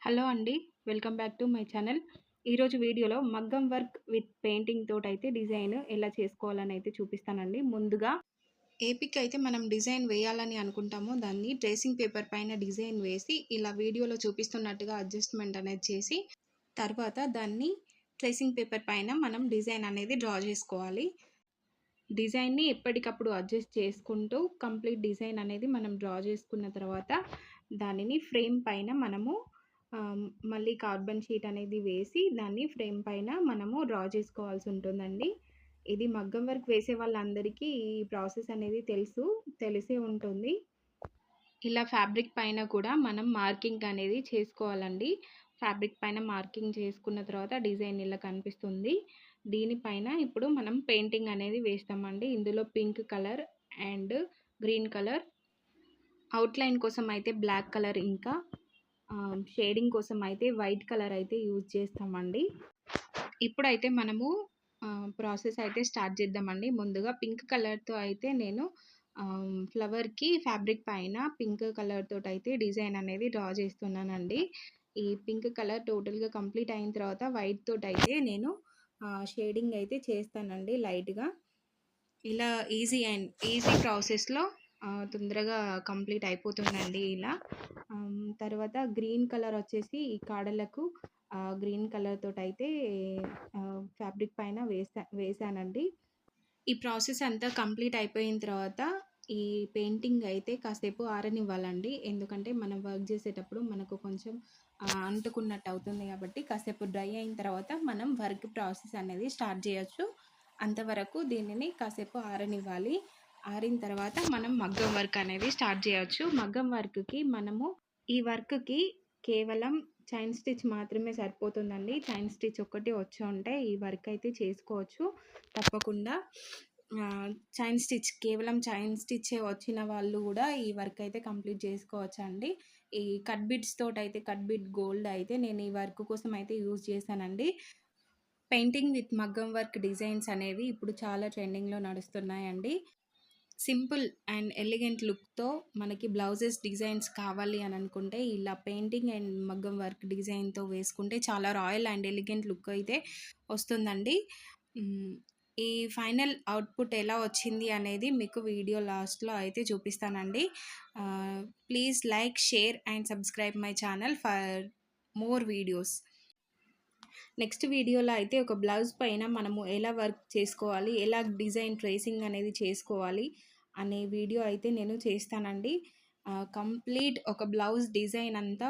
Hello అండి. Welcome back to my channel. ఈరోజు వీడియోలో మగ్గం వర్క్ విత్ పెయింటింగ్ తోటైతే డిజైన్ ఎలా చేసుకోవాలని అయితే చూపిస్తానండి. ముందుగా ఏ పిక్ అయితే మనం డిజైన్ వేయాలని అనుకుంటామో దాన్ని ట్రేసింగ్ పేపర్ పైన డిజైన్ వేసి ఇలా వీడియోలో చూపిస్తున్నట్టుగా అడ్జస్ట్‌మెంట్ అనేది చేసి, తర్వాత దాన్ని ట్రేసింగ్ పేపర్ పైన మనం డిజైన్ అనేది డ్రా చేసుకోవాలి. డిజైన్‌ని ఎప్పటికప్పుడు అడ్జస్ట్ చేసుకుంటూ కంప్లీట్ డిజైన్ అనేది మనం డ్రా చేసుకున్న తర్వాత దానిని ఫ్రేమ్ పైన మనము మళ్ళీ కార్బన్ షీట్ అనేది వేసి దాన్ని ఫ్రేమ్ పైన మనము డ్రా చేసుకోవాల్సి ఉంటుందండి. ఇది మగ్గం వర్క్ వేసే వాళ్ళందరికీ ఈ ప్రాసెస్ అనేది తెలిసే ఉంటుంది. ఇలా ఫ్యాబ్రిక్ పైన కూడా మనం మార్కింగ్ అనేది చేసుకోవాలండి. ఫ్యాబ్రిక్ పైన మార్కింగ్ చేసుకున్న తర్వాత డిజైన్ ఇలా కనిపిస్తుంది. దీనిపైన ఇప్పుడు మనం పెయింటింగ్ అనేది వేస్తామండి. ఇందులో pink colour and green colour, outline కోసం అయితే బ్లాక్ కలర్, ఇంకా షేడింగ్ కోసం అయితే వైట్ కలర్ అయితే యూజ్ చేస్తామండి. ఇప్పుడైతే మనము ప్రాసెస్ అయితే స్టార్ట్ చేద్దామండి. ముందుగా పింక్ కలర్‌తో అయితే నేను ఫ్లవర్‌కి ఫ్యాబ్రిక్ పైన పింక్ కలర్ తోటైతే డిజైన్ అనేది డ్రా చేస్తున్నానండి. ఈ పింక్ కలర్ టోటల్‌గా కంప్లీట్ అయిన తర్వాత వైట్ తోటైతే నేను షేడింగ్ అయితే చేస్తానండి లైట్‌గా. ఇలా ఈజీ ప్రాసెస్‌లో తొందరగా కంప్లీట్ అయిపోతుందండి ఇలా. తర్వాత గ్రీన్ కలర్ వచ్చేసి ఈ కాడలకు గ్రీన్ కలర్ తోటైతే ఫ్యాబ్రిక్ పైన వేసానండి. ఈ ప్రాసెస్ అంతా కంప్లీట్ అయిపోయిన తర్వాత ఈ పెయింటింగ్ అయితే కాసేపు ఆరనివ్వాలండి. ఎందుకంటే మనం వర్క్ చేసేటప్పుడు మనకు కొంచెం అంటుకున్నట్టు అవుతుంది కాబట్టి కాసేపు డ్రై అయిన తర్వాత మనం వర్క్ ప్రాసెస్ అనేది స్టార్ట్ చేయొచ్చు. అంతవరకు దీనిని కాసేపు ఆరనివ్వాలి. ఆరిన తర్వాత మనం మగ్గం వర్క్ అనేది స్టార్ట్ చేయొచ్చు. మగ్గం వర్క్‌కి మనము ఈ వర్క్‌కి కేవలం చైన్ స్టిచ్ మాత్రమే సరిపోతుందండి. చైన్ స్టిచ్ ఒక్కటి వచ్చి ఉంటే ఈ వర్క్ అయితే చేసుకోవచ్చు తప్పకుండా. కేవలం చైన్ స్టిచ్చే వచ్చిన వాళ్ళు కూడా ఈ వర్క్ అయితే కంప్లీట్ చేసుకోవచ్చండి. ఈ కట్ బిట్స్ తోటైతే కట్ బిట్ గోల్డ్ అయితే నేను ఈ వర్క్ కోసం అయితే యూజ్ చేశానండి. పెయింటింగ్ విత్ మగ్గం వర్క్ డిజైన్స్ అనేవి ఇప్పుడు చాలా ట్రెండింగ్‌లో నడుస్తున్నాయండి. సింపుల్ అండ్ ఎలిగెంట్ లుక్‌తో మనకి బ్లౌజెస్ డిజైన్స్ కావాలి అని అనుకుంటే ఇలా పెయింటింగ్ అండ్ మగ్గం వర్క్ డిజైన్‌తో వేసుకుంటే చాలా రాయల్ అండ్ ఎలిగెంట్ లుక్ అయితే వస్తుందండి. ఈ ఫైనల్ అవుట్‌పుట్ ఎలా వచ్చింది అనేది మీకు వీడియో లాస్ట్‌లో అయితే చూపిస్తానండి. Please like, share and subscribe my channel for more videos. Next వీడియోలో అయితే ఒక బ్లౌజ్ పైన మనము ఎలా వర్క్ చేసుకోవాలి, ఎలా డిజైన్ ట్రేసింగ్ అనేది చేసుకోవాలి అనే వీడియో అయితే నేను చేస్తానండి. కంప్లీట్ ఒక బ్లౌజ్ డిజైన్ అంతా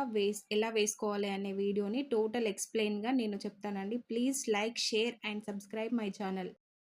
ఎలా వేసుకోవాలి అనే వీడియోని టోటల్ ఎక్స్‌ప్లెయిన్‌గా నేను చెప్తానండి. Please like, share and subscribe my channel.